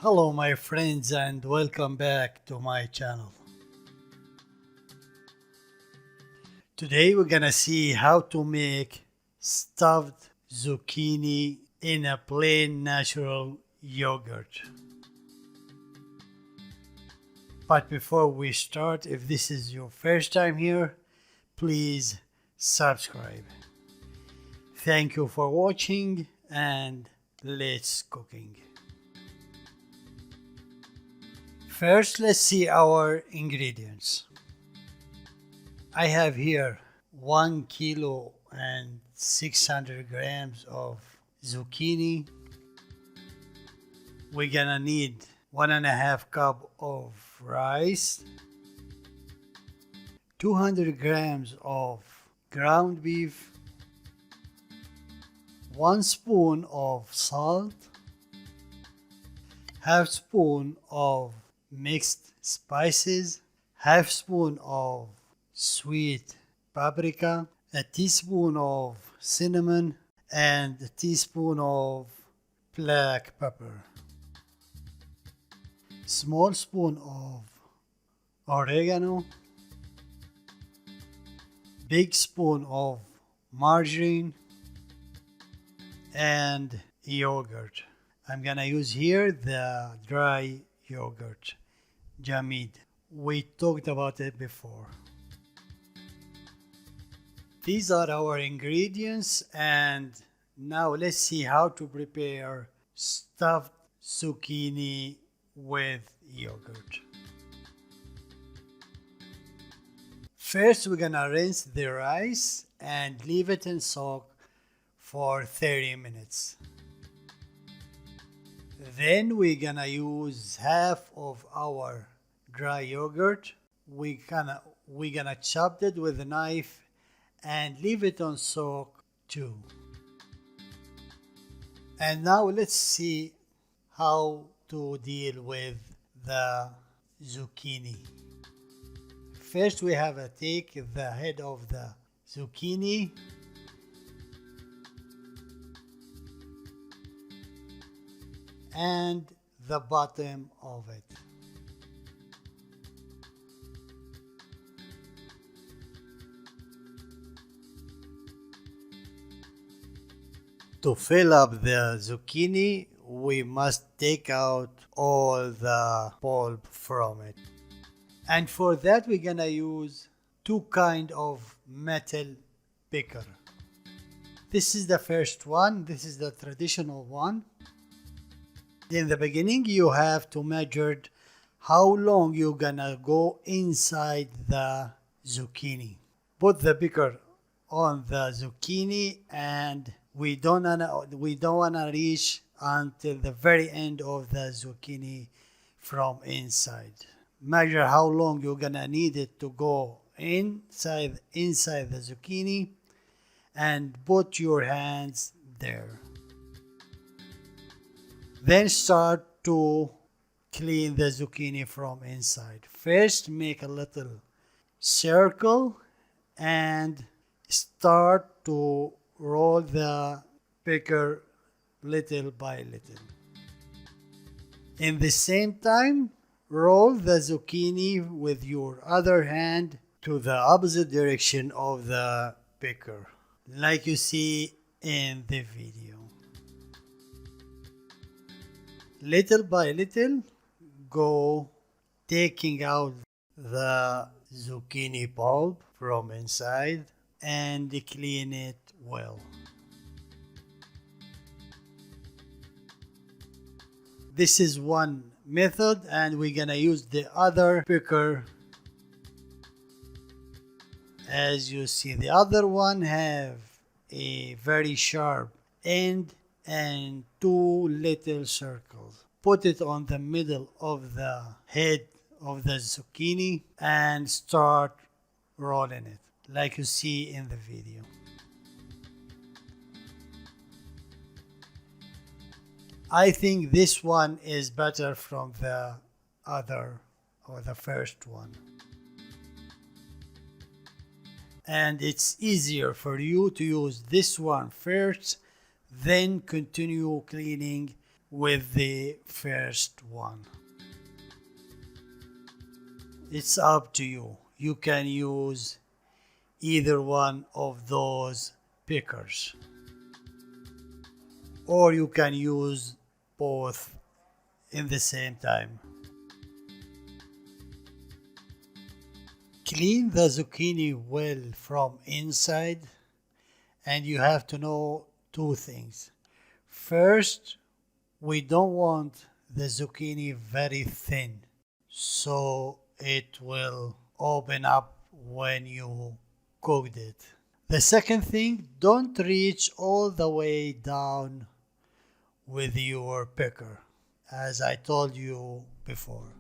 Hello my friends and welcome back to my channel. Today we're gonna see how to make stuffed zucchini in a plain natural yogurt. But before we start, if this is your first time here, please subscribe. Thank you for watching and let's cooking. First, let's see our ingredients. I have here 1 kilo and 600 grams of zucchini. We're gonna need 1.5 cup of rice, 200 grams of ground beef, 1 spoon of salt, half spoon of mixed spices, half spoon of sweet paprika, a teaspoon of cinnamon, and a teaspoon of black pepper, small spoon of oregano, big spoon of margarine, and yogurt. I'm gonna use here the dry yogurt, Jamid. We talked about it before. These are our ingredients, and now let's see how to prepare stuffed zucchini with yogurt. First, we're gonna rinse the rice and leave it in soak for 30 minutes. Then we're gonna use half of our dry yogurt. We're gonna chop it with a knife and leave it on soak too. And now let's see how to deal with the zucchini. First we have to take the head of the zucchini and the bottom of it. To fill up the zucchini, we must take out all the pulp from it. And for that we're gonna use two kind of metal picker. This is the first one, this is the traditional one. In the beginning you have to measure how long you're gonna go inside the zucchini. Put the picker on the zucchini and we don't wanna reach until the very end of the zucchini from inside. Measure how long you're gonna need it to go inside the zucchini and put your hands there. Then start to clean the zucchini from inside. First make a little circle and start to roll the picker little by little. In the same time, roll the zucchini with your other hand to the opposite direction of the picker, like you see in the video. Little by little, go taking out the zucchini pulp from inside and clean it well. This is one method, and we're gonna use the other picker. As you see, the other one have a very sharp end and two little circles. Put it on the middle of the head of the zucchini and start rolling it like you see in the video. I think this one is better from the other or the first one. And it's easier for you to use this one first, then continue cleaning with the first one. It's up to you. You can use either one of those pickers, or you can use both in the same time. Clean the zucchini well from inside, and you have to know two things. First, we don't want the zucchini very thin, so it will open up when you cooked it. The second thing, don't reach all the way down with your picker, as I told you before.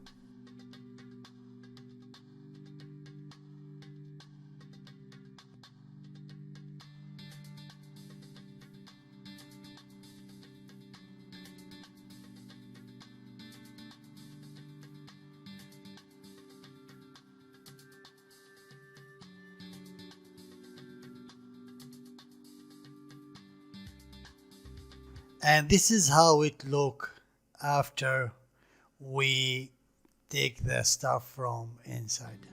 And this is how it look after we take the stuff from inside.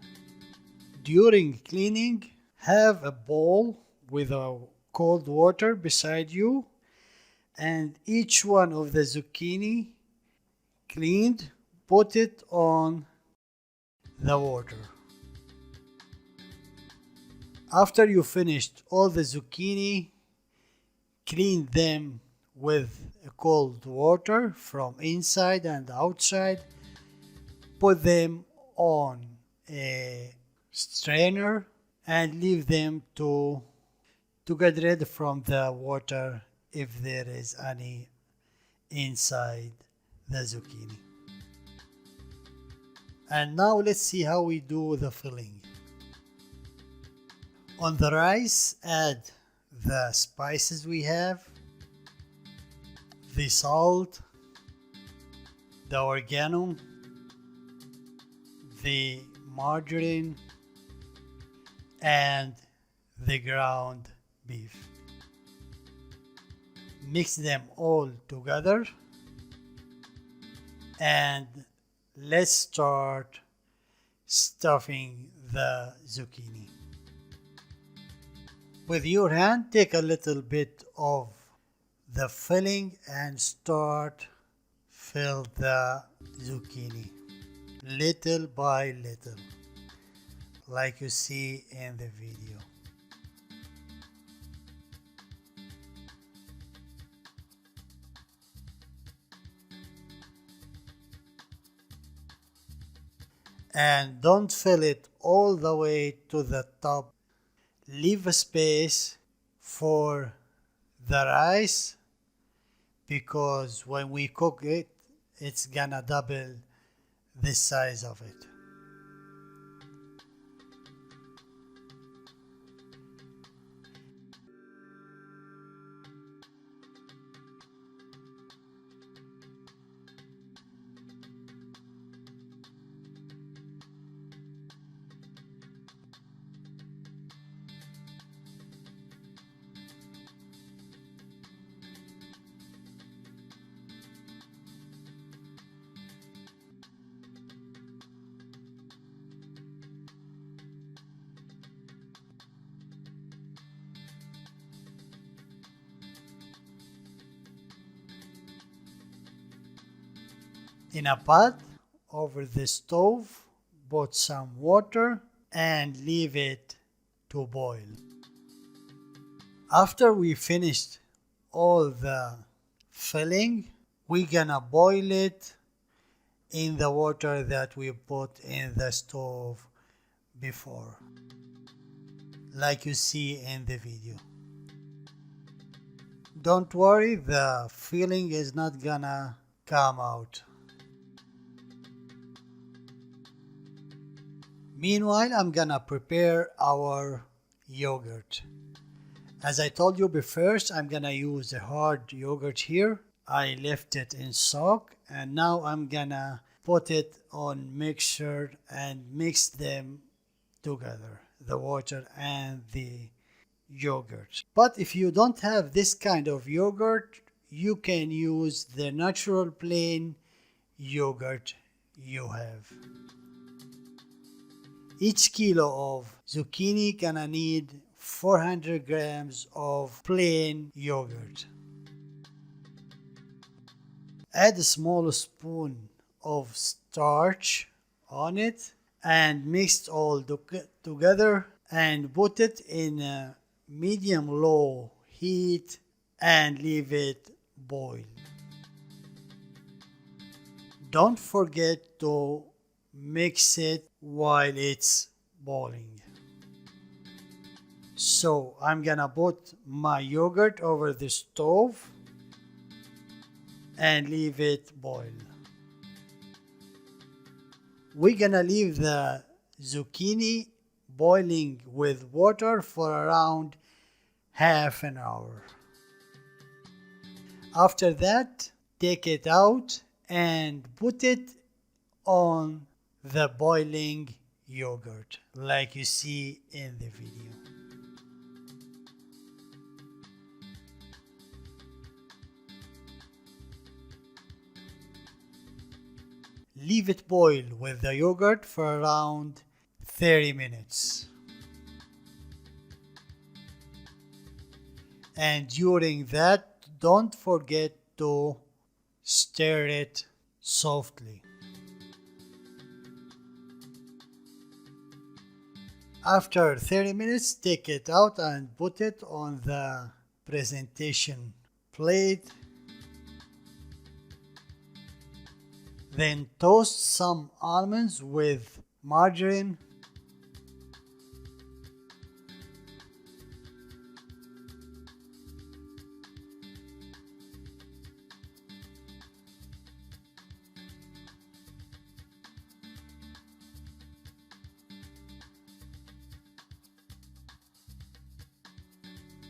During cleaning, have a bowl with a cold water beside you, and each one of the zucchini cleaned, put it on the water. After you finished all the zucchini, clean them with cold water from inside and outside. Put them on a strainer and leave them to get rid from the water if there is any inside the zucchini. And now let's see how we do the filling. On the rice, add the spices we have, the salt, the oregano, the margarine, and the ground beef. Mix them all together and let's start stuffing the zucchini. With your hand, take a little bit of the filling and start fill the zucchini little by little, like you see in the video. And don't fill it all the way to the top. Leave a space for the rice, because when we cook it, it's gonna double the size of it. In a pot over the stove, put some water and leave it to boil. After we finished all the filling, we're gonna boil it in the water that we put in the stove before, like you see in the video. Don't worry, the filling is not gonna come out. Meanwhile, I'm gonna prepare our yogurt. As I told you before, I'm gonna use a hard yogurt here. I left it in soak, and now I'm gonna put it on mixer and mix them together, the water and the yogurt. But if you don't have this kind of yogurt, you can use the natural plain yogurt you have. Each kilo of zucchini gonna need 400 grams of plain yogurt. Add a small spoon of starch on it and mix all together and put it in a medium-low heat and leave it boil. Don't forget to mix it while it's boiling. So I'm gonna put my yogurt over the stove and leave it boil. We're gonna leave the zucchini boiling with water for around half an hour. After that, take it out and put it on the boiling yogurt like you see in the video. Leave it boil with the yogurt for around 30 minutes. And during that, don't forget to stir it softly. After 30 minutes, take it out and put it on the presentation plate. Then toast some almonds with margarine.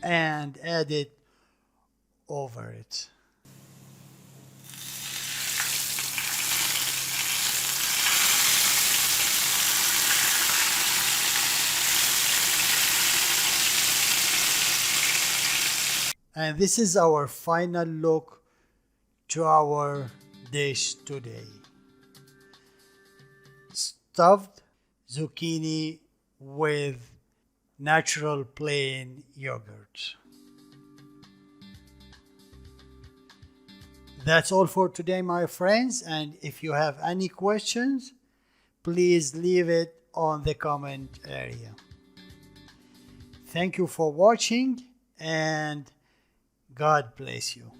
And add it over it. And this is our final look to our dish today. Stuffed zucchini with natural plain yogurt. That's all for today, my friends, and if you have any questions, please leave it on the comment area. Thank you for watching and God bless you.